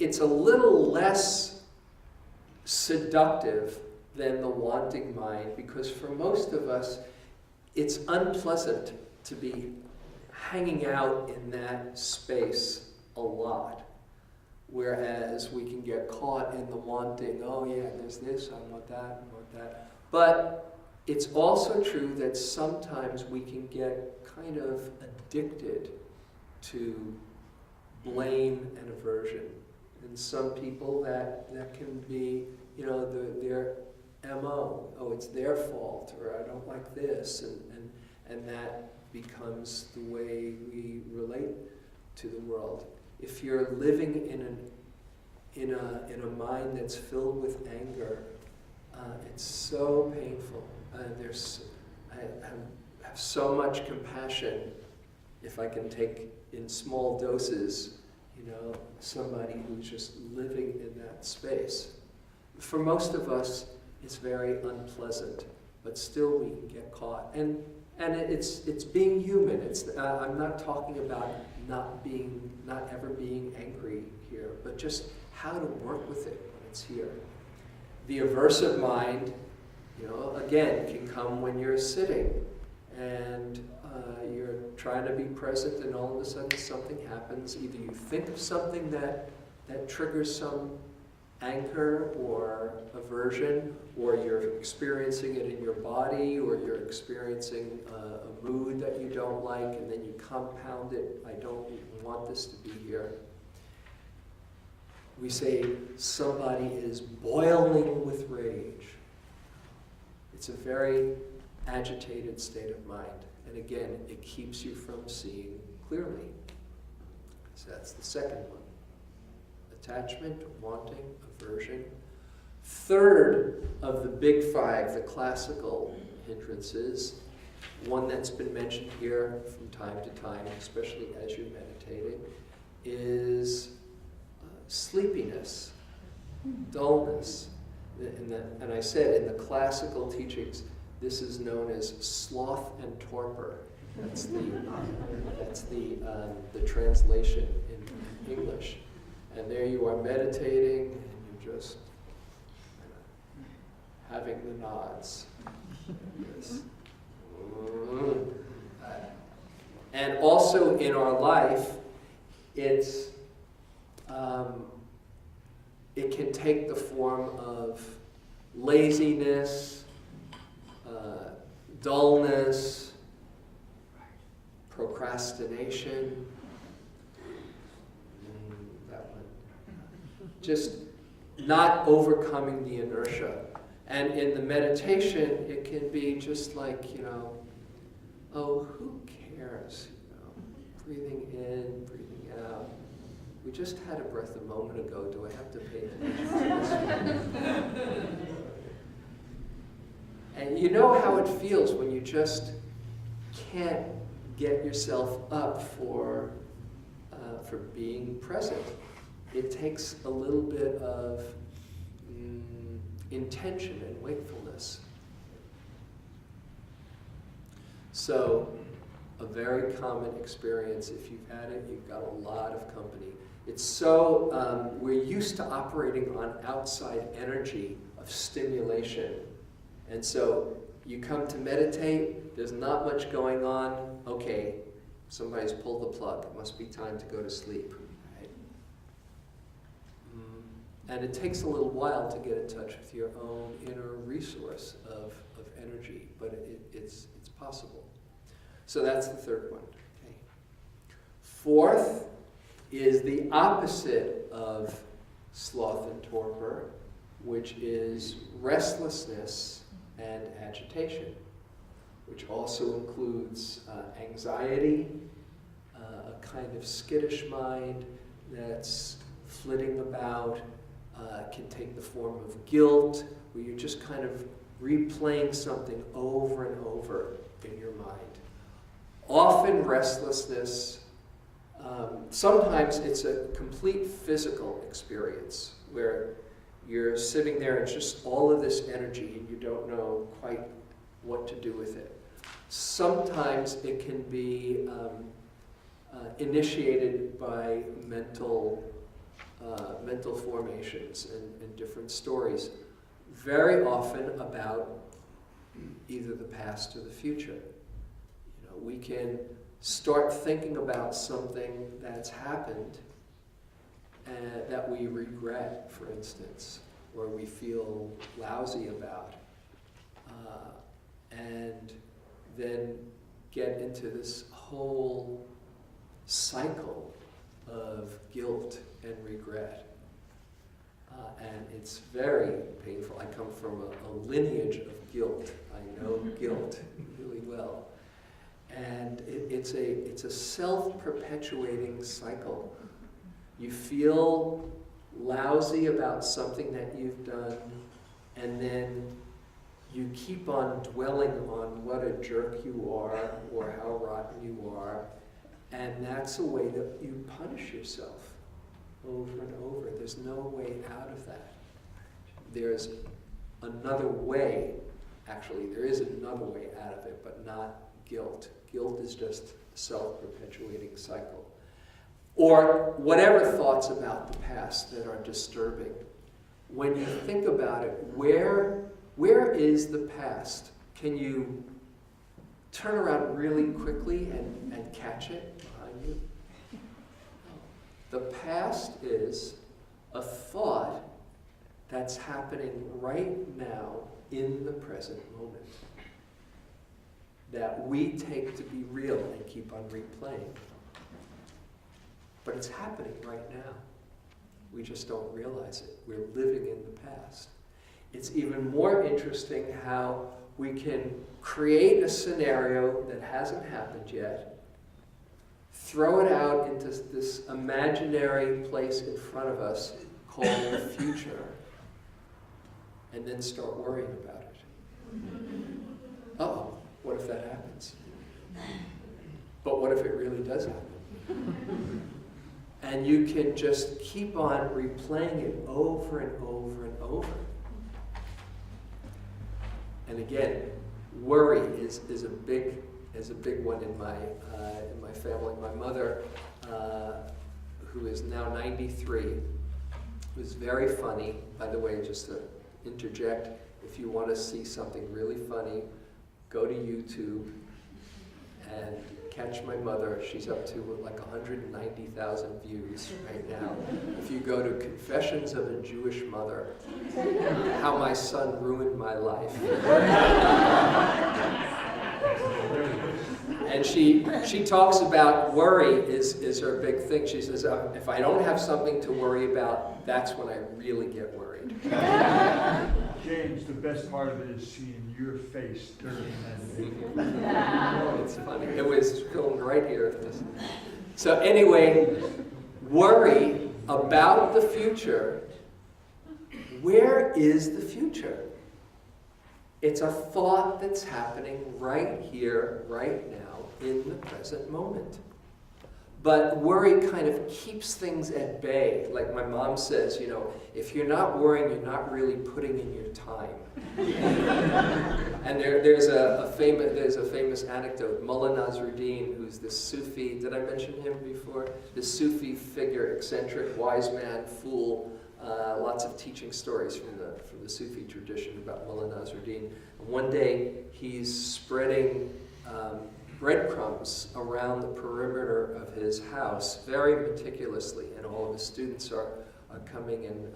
it's a little less seductive than the wanting mind, because for most of us, it's unpleasant to be hanging out in that space a lot. Whereas we can get caught in the wanting, oh yeah, there's this, I want that, I want that. But it's also true that sometimes we can get kind of addicted to blame and aversion. And some people that can be, you know, their MO. Oh, it's their fault, or I don't like this, and that becomes the way we relate to the world. If you're living in a mind that's filled with anger, it's so painful. I have so much compassion if I can take in small doses, you know, somebody who's just living in that space. For most of us, it's very unpleasant, but still we can get caught. And it's being human. I'm not talking about not ever being angry here, but just how to work with it when it's here. The aversive mind, you know, again, can come when you're sitting and you're trying to be present, and all of a sudden something happens. Either you think of something that triggers some anger or aversion, or you're experiencing it in your body, or you're experiencing a mood that you don't like, and then you compound it. I don't want this to be here. We say somebody is boiling with rage. It's a very agitated state of mind. And again, it keeps you from seeing clearly. So that's the second one. Attachment, wanting, aversion. Third of the big five, the classical hindrances, one that's been mentioned here from time to time, especially as you're meditating, is sleepiness, dullness. And I said in the classical teachings, this is known as sloth and torpor. That's the translation in English. And there you are meditating, and you're just having the nods. Yes. And also in our life, it can take the form of laziness, dullness, procrastination. That one. Just not overcoming the inertia. And in the meditation, it can be just like, you know, oh, who cares? You know, breathing in, breathing out. We just had a breath a moment ago. Do I have to pay attention to this? And you know how it feels when you just can't get yourself up for being present. It takes a little bit of intention and wakefulness. So, a very common experience, if you've had it, you've got a lot of company. It's so, we're used to operating on outside energy of stimulation. And so, you come to meditate, there's not much going on, okay, somebody's pulled the plug, it must be time to go to sleep. Right? And it takes a little while to get in touch with your own inner resource of energy, but it's possible. So that's the third one. Okay. Fourth is the opposite of sloth and torpor, which is restlessness and agitation, which also includes anxiety, a kind of skittish mind that's flitting about, can take the form of guilt, where you're just kind of replaying something over and over in your mind. Often restlessness, sometimes it's a complete physical experience where you're sitting there and it's just all of this energy and you don't know quite what to do with it. Sometimes it can be initiated by mental mental formations and different stories, very often about either the past or the future. You know, we can start thinking about something that's happened that we regret, for instance, or we feel lousy about, and then get into this whole cycle of guilt and regret. And it's very painful. I come from a lineage of guilt. I know guilt really well. And it's a self-perpetuating cycle. You feel lousy about something that you've done, and then you keep on dwelling on what a jerk you are or how rotten you are, and that's a way that you punish yourself over and over. There's no way out of that. There's another way. Actually, there is another way out of it, but not guilt. Guilt is just a self-perpetuating cycle. Or whatever thoughts about the past that are disturbing. When you think about it, where is the past? Can you turn around really quickly and catch it behind you? The past is a thought that's happening right now in the present moment that we take to be real and keep on replaying. But it's happening right now. We just don't realize it. We're living in the past. It's even more interesting how we can create a scenario that hasn't happened yet, throw it out into this imaginary place in front of us called the future, and then start worrying about it. Uh-oh, what if that happens? But what if it really does happen? And you can just keep on replaying it over and over and over. And again, worry is a big one in my family. My mother, who is now 93, was very funny. By the way, just to interject, if you want to see something really funny, go to YouTube and catch my mother. She's up to like 190,000 views right now. If you go to Confessions of a Jewish Mother, How My Son Ruined My Life. And she talks about worry is her big thing. She says, if I don't have something to worry about, that's when I really get worried. James, the best part of it is seeing your face during that video. Oh, it's funny. It was filmed right here. So anyway, worry about the future. Where is the future? It's a thought that's happening right here, right now, in the present moment. But worry kind of keeps things at bay. Like my mom says, you know, if you're not worrying, you're not really putting in your time. And there's a famous anecdote. Mullah Nasruddin, who's the Sufi, did I mention him before? The Sufi figure, eccentric, wise man, fool. Lots of teaching stories from the Sufi tradition about Mullah Nasruddin. And one day he's spreading breadcrumbs around the perimeter of his house very meticulously, and all of his students are coming in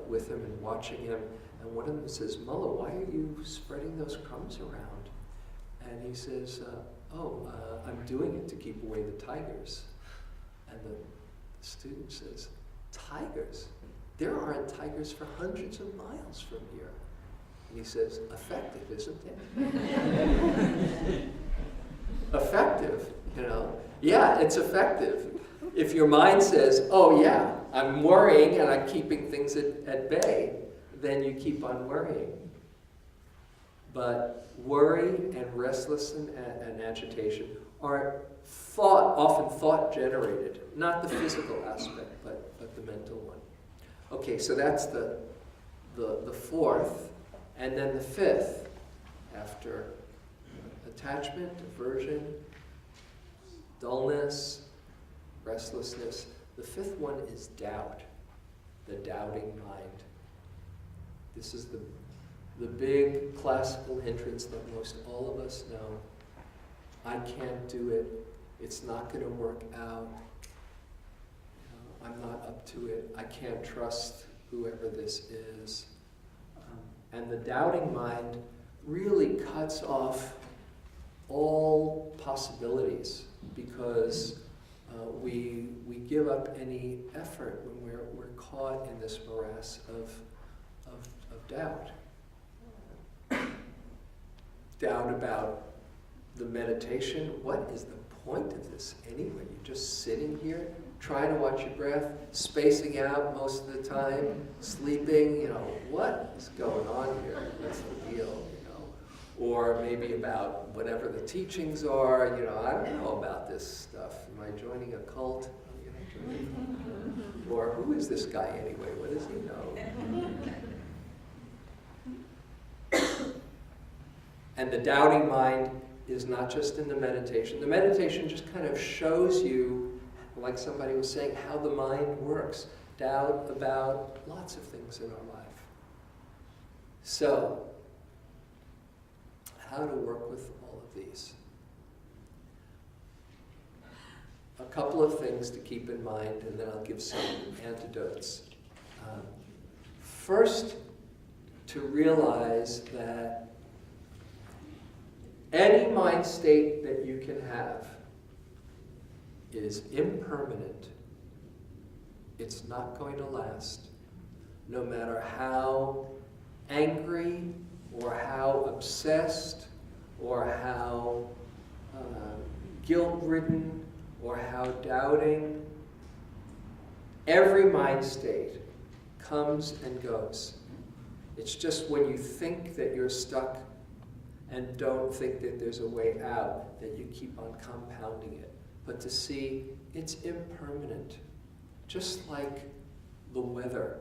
with him and watching him. And one of them says, Mullah, why are you spreading those crumbs around? And he says, I'm doing it to keep away the tigers. And the student says, tigers? There aren't tigers for hundreds of miles from here. And he says, effective, isn't it? Effective, you know? Yeah, it's effective. If your mind says, oh yeah, I'm worrying and I'm keeping things at bay, then you keep on worrying. But worry and restlessness and agitation are often thought generated, not the physical aspect, but the mental one. Okay, so that's the fourth. And then the fifth, after attachment, aversion, dullness, restlessness, The fifth one is doubt, the doubting mind. This is the big classical hindrance that most all of us know. I can't do it. It's not going to work out. I'm not up to it. I can't trust whoever this is. And the doubting mind really cuts off all possibilities because we give up any effort when we're caught in this morass of doubt. Doubt about the meditation. What is the point of this anyway? You're just sitting here, trying to watch your breath, spacing out most of the time, sleeping, what is going on here? What's the deal, Or maybe about whatever the teachings are, I don't know about this stuff. Am I joining a cult? Or who is this guy anyway? What does he know? And the doubting mind is not just in the meditation. The meditation just kind of shows you, like somebody was saying, how the mind works. Doubt about lots of things in our life. So, how to work with all of these. A couple of things to keep in mind, and then I'll give some antidotes. First, to realize that any mind state that you can have is impermanent. It's not going to last. No matter how angry or how obsessed or how guilt-ridden or how doubting, every mind state comes and goes. It's just when you think that you're stuck and don't think that there's a way out, that you keep on compounding it. But to see it's impermanent, just like the weather.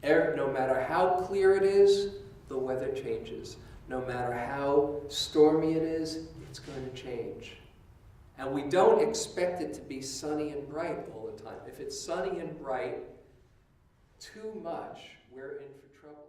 No matter how clear it is, the weather changes. No matter how stormy it is, it's going to change. And we don't expect it to be sunny and bright all the time. If it's sunny and bright too much, we're in for trouble.